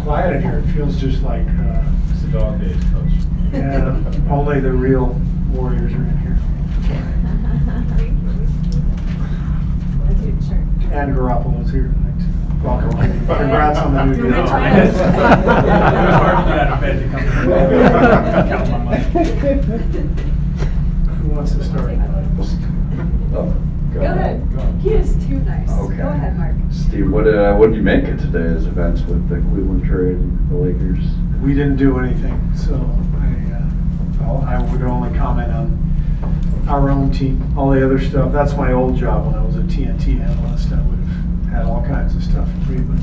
quiet in here. It feels just like it's the dog days, Coach. Yeah, only the real Warriors are in here. And Garoppolo's here tonight too. Welcome. Congrats on the new deal. It was hard to get out of bed to come count my money. Who wants to start? Go ahead. He is too nice. Okay. Go ahead, Mark. Steve, what did you make of today's events with the Cleveland trade and the Lakers? We didn't do anything, so I would only comment on our own team. All the other stuff, that's my old job when I was a TNT analyst. I would have had all kinds of stuff to read, but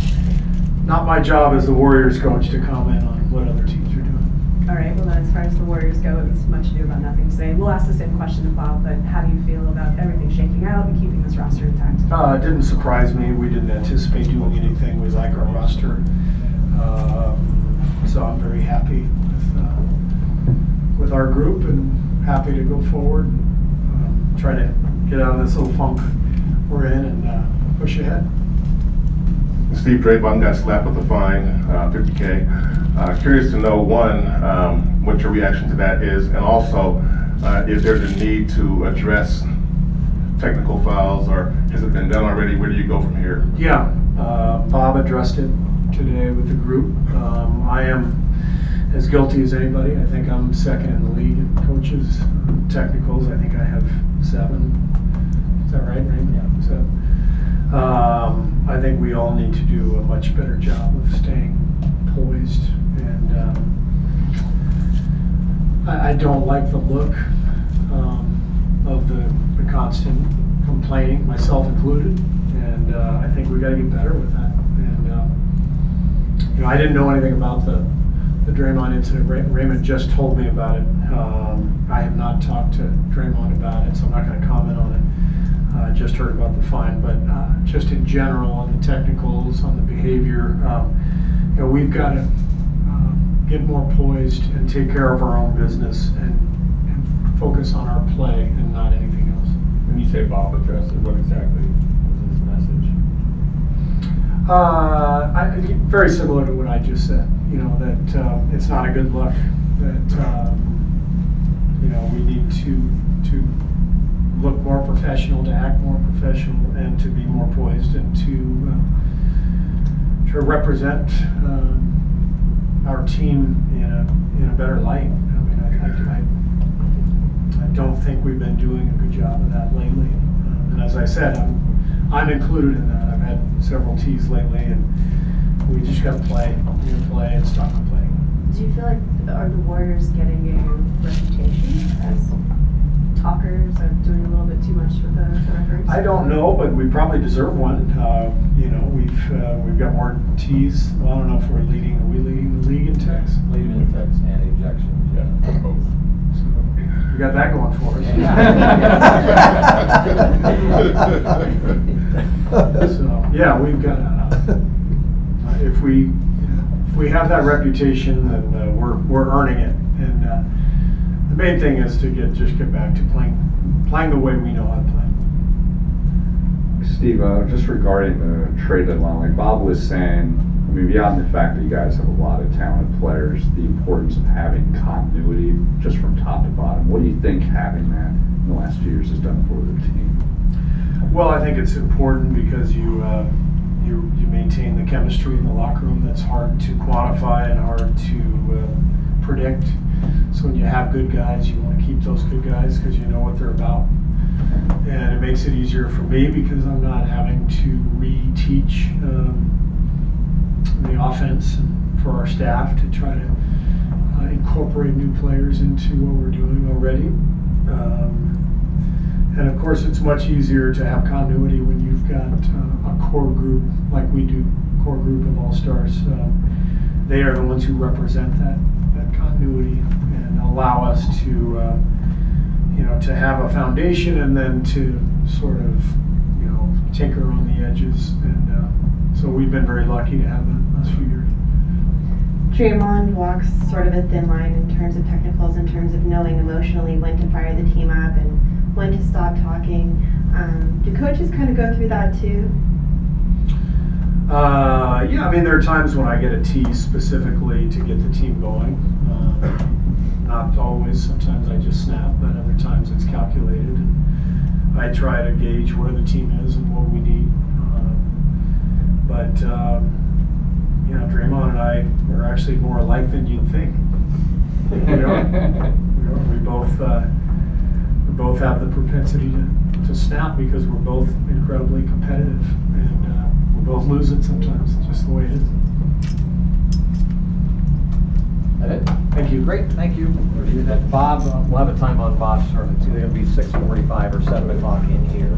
not my job as the Warriors coach to comment on what other teams are doing. All right, well, then as far as the Warriors go, it's much ado about nothing today. We'll ask the same question to Bob, but how do you feel about everything shaking out and keeping this roster intact? It didn't surprise me. We didn't anticipate doing anything. We like our roster. So I'm very happy with our group and happy to go forward and try to get out of this little funk we're in and push ahead. Steve, Draymond got slapped with a fine, $50K. Curious to know, one, what your reaction to that is, and also if there's a need to address technical fouls, or has it been done already? Where do you go from here? Yeah, Bob addressed it today with the group. I am as guilty as anybody. I think I'm second in the league in coaches technicals. I think I have 7. Is that right, Raymond? Yeah. 7. I think we all need to do a much better job of staying poised, and I don't like the look of the constant complaining, myself included, and I think we got to get better with that. And you know, I didn't know anything about the Draymond incident. Raymond just told me about it. I have not talked to Draymond about it, so I'm not going to comment on it. I just heard about the fine, but just in general on the technicals, on the behavior, you know, we've got to get more poised and take care of our own business and focus on our play and not anything else. When you say Bob addressed it, what exactly was his message? Very similar to what I just said. You know, that it's not a good look. That you know, we need to look more professional, to act more professional, and to be more poised, and to represent our team in a better light. I mean, I don't think we've been doing a good job of that lately. And as I said, I'm included in that. I've had several tees lately, and we just got to play. We got to play and stop complaining. Do you feel like are the Warriors getting a reputation as talkers or doing a little bit too much with the referees? I don't know, but we probably deserve one. You know, we've got more tees. Well, I don't know if we're leading. Are we leading the league in techs? Leading in techs and ejections, yeah, both. So we got that going for us. So yeah, we've got. If we have that reputation, then we're earning it. And the main thing is to just get back to playing the way we know how to play. Steve, just regarding the trade deadline, like Bob was saying, I mean, beyond the fact that you guys have a lot of talented players, the importance of having continuity just from top to bottom, what do you think having that in the last few years has done for the team? Well, I think it's important because you maintain the chemistry in the locker room that's hard to quantify and hard to predict. So when you have good guys, you want to keep those good guys because you know what they're about. And it makes it easier for me because I'm not having to reteach the offense, and for our staff to try to incorporate new players into what we're doing already. And of course, it's much easier to have continuity when you've got a core group like we do, core group of all-stars. They are the ones who represent that continuity and allow us to, you know, to have a foundation and then to sort of, you know, tinker on the edges. And so we've been very lucky to have that last few years. Draymond walks sort of a thin line in terms of technicals, in terms of knowing emotionally when to fire the team up and when to stop talking. Do coaches kind of go through that too? Yeah, I mean, there are times when I get a tee specifically to get the team going. Not always. Sometimes I just snap, but other times it's calculated. And I try to gauge where the team is and what we need. But you know, Draymond and I are actually more alike than you'd think. We are. We both have the propensity to snap because we're both incredibly competitive, and we both lose it sometimes. It's just the way it is. That it? Thank you. Great, thank you. Bob, we'll have a time on Bob, sir. It's either going to be 6:45 or 7 o'clock in here.